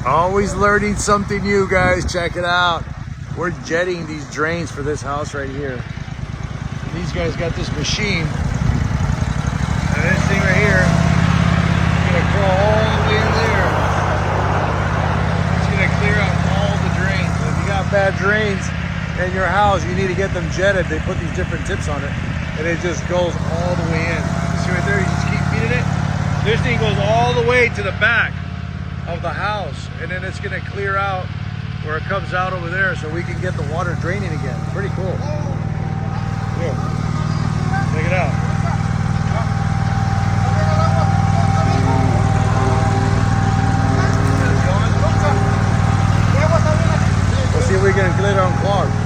Always learning something new, guys. Check it out. We're jetting these drains for this house right here. And these guys got this machine. And this thing right here is gonna crawl all the way in there. It's gonna clear out all the drains. So if you got bad drains in your house, you need to get them jetted. They put these different tips on it, and it just goes all the way in. See right there? You just keep feeding it. This thing goes all the way to the back of the house, and then it's gonna clear out where it comes out over there, so we can get the water draining again. Pretty cool. Yeah. Check it out. Let's see if we can get it unclogged.